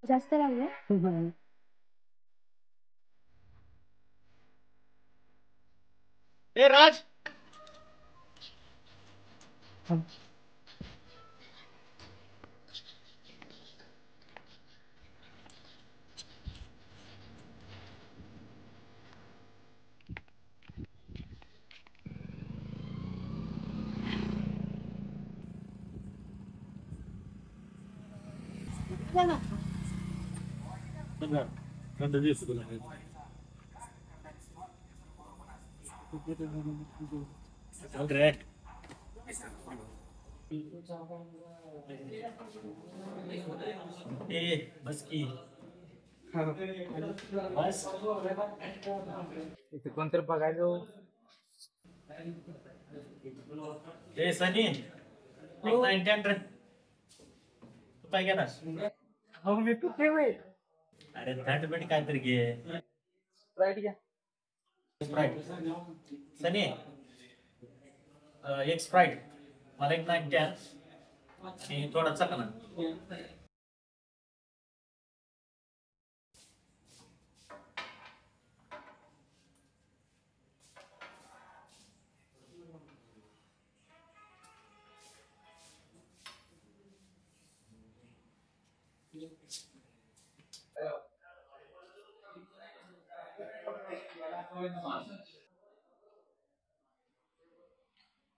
जास्त लागले. ए राज. बस की बस. इथे कोणतरी बघायचं. ए सनी, एक 90 तू काय घेणार? हो मी तू ठेवे. अरे थंड बेट काहीतरी घे. राईट घ्या. स्प्राईट. सनी, एक स्प्राईट, मला एक 90 आणि थोडा चकना.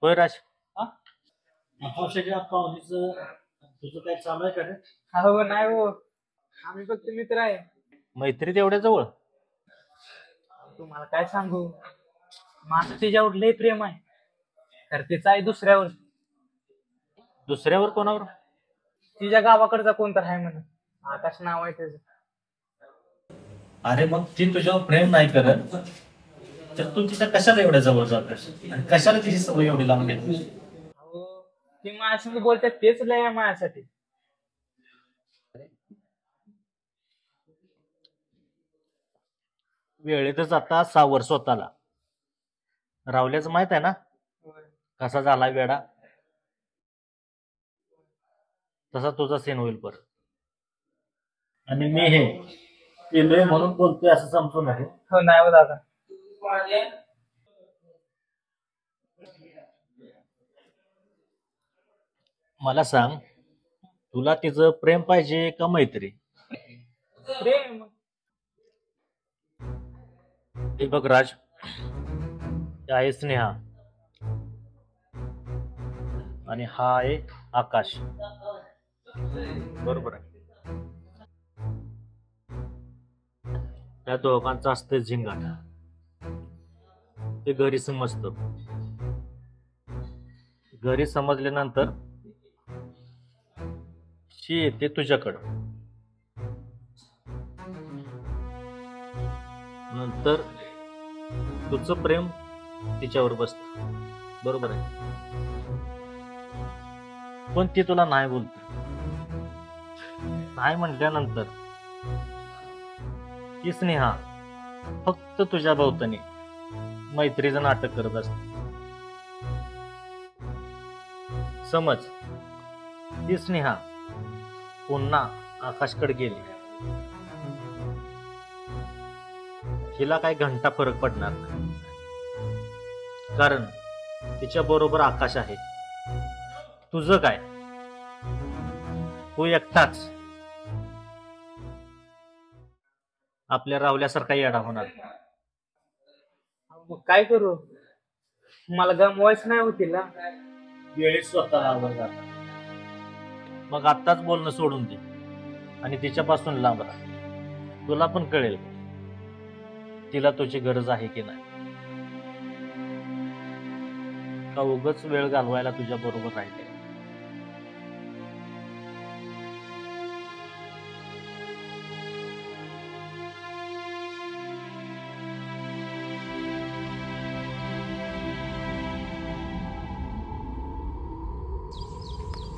होय राज. पावसाच्या पाहुणीचं तुझं काय चालू आहे का रे? हो नाही हो, आम्ही फक्त मित्र आहे. मैत्री तेवढ्या जवळ? तुम्हाला काय सांगू, माझं तिच्यावर लय प्रेम आहे, तर तिचं आहे दुसऱ्यावर. दुसऱ्यावर कोणावर? तिच्या गावाकडचा कोणतर आहे म्हणून, आकाश नाव आहे त्याचं. अरे मग ती तुझ्यावर प्रेम नाही करत तर तू तिच्या कशाला एवढ्या जवळ जातोस आणि कशाला तिची सवय एवढी लावून घेतोस? अहो, ती माझ्याशी बोलतात तेच लय आहे माझ्यासाठी. वेळेतच आता सावर स्वतःला. रावल्याचं माहित आहे ना कसा झाला वेडा? तसा तुझा सीन होईल परत. आणि मी हे केलोय म्हणून बोलतोय असं समजू नये. हो नाही हो दादा. मला सांग, तुला तिचं प्रेम पाहिजे का मैत्री? प्रेम. हे बघ राज, हे आहे स्नेहा आणि हा आहे आकाश. बरोबर आहे. त्या दोघांचं असतं झिंगाट. ते घरी समजत. घरी समजल्यानंतर शी येते तुझ्याकडं. नंतर तुझं प्रेम तिच्यावर बसत. बरोबर आहे. पण ती तुला नाही बोलते. नाही म्हटल्यानंतर ती स्नेहा फक्त तुझ्या भोवतानी मैत्रीचं नाटक करत असते. समज ती स्नेहा पुन्हा आकाशकडे गेली, हिला काय घंटा फरक पडणार नाही, कारण तिच्या बरोबर आकाश आहे. तुझं काय, तू एकटाच आपल्या रावल्यासारखा येडा होणार. मग काय करू, मला गमवायच नाही होतील. वेळेत स्वतःला आवड जातात. मग आत्ताच बोलणं सोडून दे आणि तिच्यापासून लांब राहा. तुला पण कळेल तिला तुझी गरज आहे की नाही. का उगच वेळ घालवायला तुझ्या बरोबर राहिते.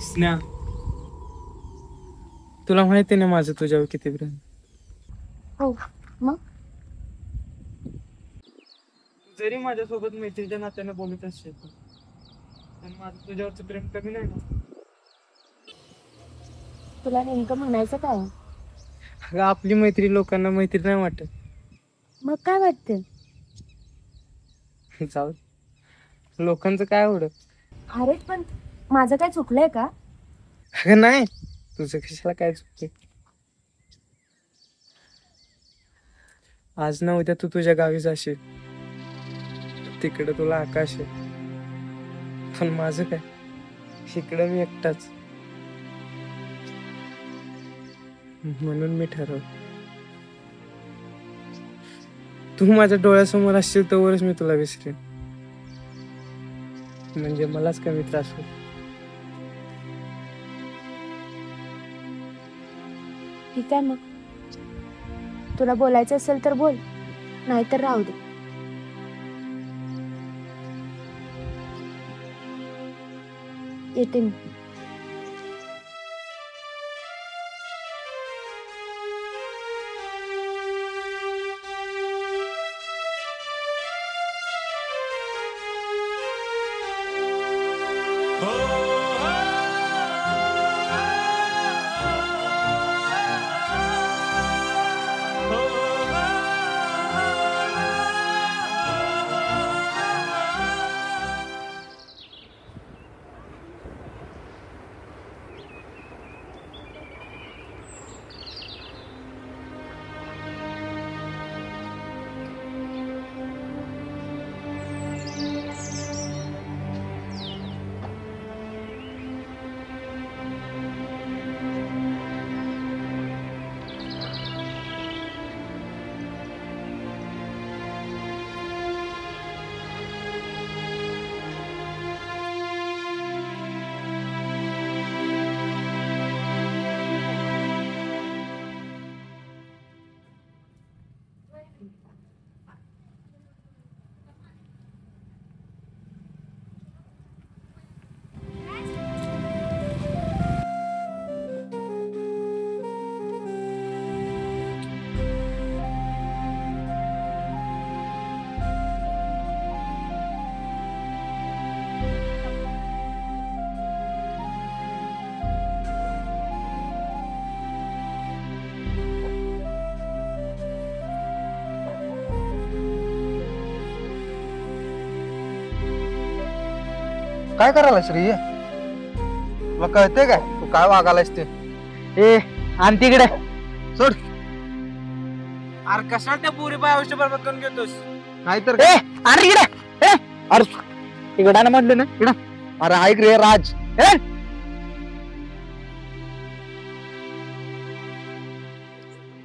स्नेहा, तुला माहिती ना माझं तुझ्यावर किती प्रेम. हो मग जरी माझ्यासोबत मैत्रीच्या नात्याने बोलत असेल पण माझं तुझ्यावरचं प्रेम कमी नाही ना. तुला नेमकं म्हणायचं काय? अगं आपली मैत्री लोकांना मैत्री नाही वाटत. मग काय वाटते? जाऊ दे. लोकांचं काय आवडत. अरे पण माझं काय चुकलंय का? अगं नाही, तुझं कशाला काय चुकते. आज ना उद्या तू तुझ्या गावी जाशील, तिकडे तुला आकाश आहे. पण माझं काय, इकडं मी एकटाच. म्हणून मी ठरवलं, तू माझ्या डोळ्यासमोर असशील तोवरच मी तुला विसरेन. म्हणजे मलाच कमी त्रास होईल. ठीक आहे मग, तुला बोलायचं असेल तर बोल, नाहीतर राहू दे. येते मी. काय करायला श्री? तुला कळते काय तू काय वागायलास ते? ए आण तिकडे सोड. अरे कशाला त्या पुरी बाय आयुष्य बरबाद करून घेतोस? नाहीतर ए अरे इकडे अरे तिकडा ना म्हटलं ना इकडं. अरे ऐक रे राज,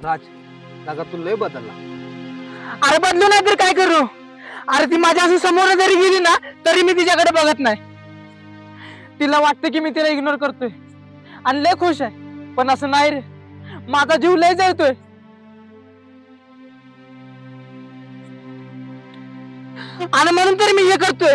राज दादा तू लय बदलला. अरे बदलू नाही तर काय करू? अरे ती माझ्या असं समोर जरी गेली ना तरी मी तिच्याकडे बघत नाही. तिला वाटतं की मी तिला इग्नोर करतोय आणि लय खुश आहे, पण असं नाही रे. माझा जीव लय जळतोय. आणि म्हणून तरी मी हे करतोय.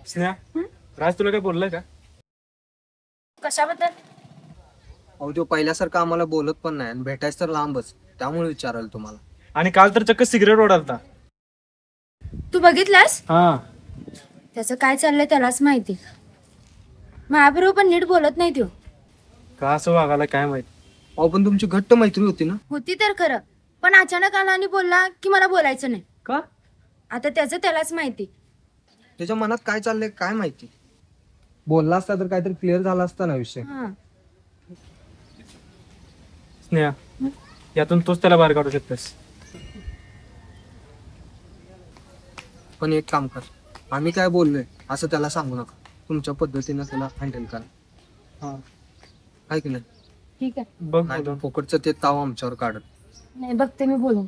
स्नेहा, राज तुला काय बोललाय का? कशाबद्दल? अहो तो पहिल्यासारखं आम्हाला बोलत पण नाही आणि भेटायचं तर लांबच, त्यामुळे विचारायला तुम्हाला. आणि काल तर चक्क सिगरेट ओढालता. तू बघितलास? हा, त्याचं काय चाललंय त्यालाच माहिती. माझ्याबरोबर पण नीट बोलत नाही तो. का असं वागायला काय माहित. अहो पण तुमची घट्ट मैत्री होती ना? होती तर खरं, पण अचानक आला आणि बोलला की मला बोलायचं नाही. का? आता त्याचं त्यालाच माहिती. त्याच्या मनात काय चाललंय काय माहिती. बोलला असता तर काहीतरी क्लिअर झाला असता ना विषय. हा. स्नेहा, यातून तोच त्याला बाहेर काढू शकतेस. पण एक काम कर, आम्ही काय बोललोय असं त्याला सांगू नका. तुमच्या पद्धतीनं त्याला हँडल करा. हा, आहे की नाही? ठीक आहे. बघ नाही बोलून. फुकटचं ते ताव आमच्यावर काढत. नाही बघते मी बोलून.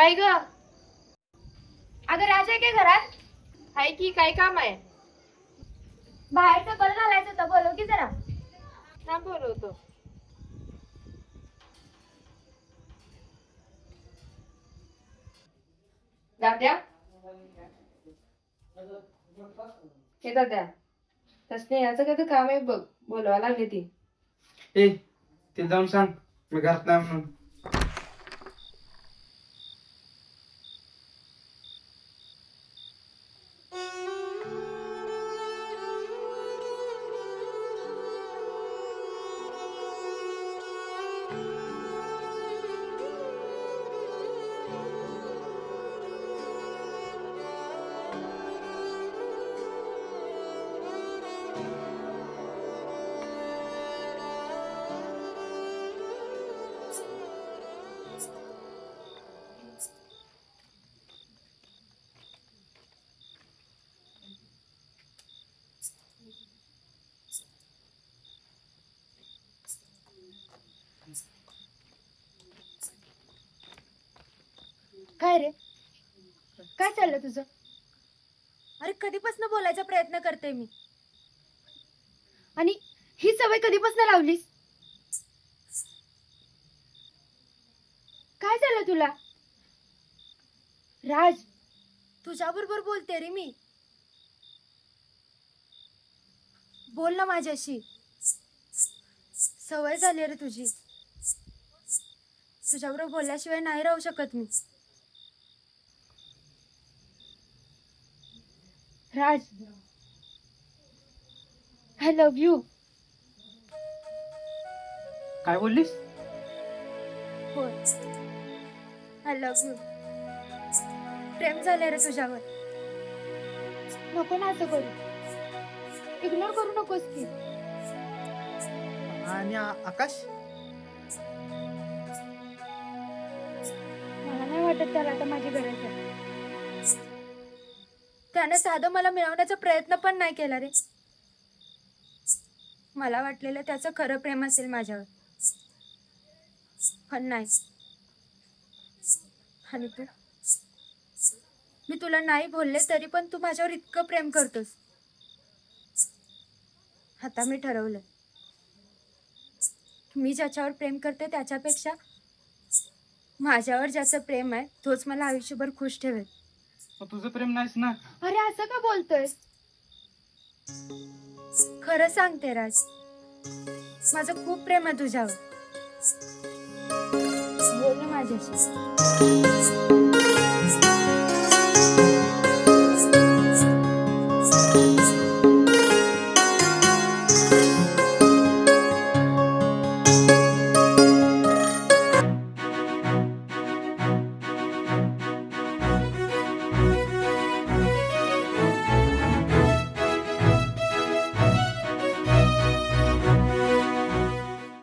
काय ग? अगं राज आहे काय घरात? हाय की, काय काम आहे? बाहेर चप्पल घालायचं होतं, बोलव की जरा. हा बोलवतो. दाद्या, हे दाद्या, त्या स्नेहाचं काय काम आहे बघ, बोलवा लागली ती. ए ते जाऊन सांग मी घरात नाही म्हणून. काय रे, काय चाललं तुझं? अरे कधीपासून बोलायचा प्रयत्न करते मी, आणि ही सवय कधीपासून लावलीस? काय झालं तुला? राज, तुझ्या बरोबर बोलते रे मी. बोल ना माझ्याशी. सवय झाली रे तुझी. तुझ्याबरोबर बोलल्याशिवाय नाही राहू शकत मी. राज, आय लव्ह यू. काय बोललीस? हो, आय लव्ह यू. प्रेम झाले रे तुझ्यावर. नको ना असं करू. इग्नोर करू नकोस की. आणि आकाश? मला नाही वाटत त्याला आता माझी गरज आहे. त्याने साधं मला मिळवण्याचा प्रयत्न पण नाही केला रे. मला वाटलेलं त्याचं खरं प्रेम असेल माझ्यावर, पण नाही. आणि तू, मी तुला नाही बोलले तरी पण तू माझ्यावर इतकं प्रेम करतोस. आता मी ठरवलं, मी ज्याच्यावर प्रेम करते त्याच्यापेक्षा माझ्यावर ज्याचं प्रेम आहे तोच मला आयुष्यभर खुश ठेवेल. तुझं प्रेम नाहीस ना? अरे असं का बोलतोय? खरं सांगते राज, माझं खूप प्रेम आहे तुझ्यावर. बोल ना माझ्याशी.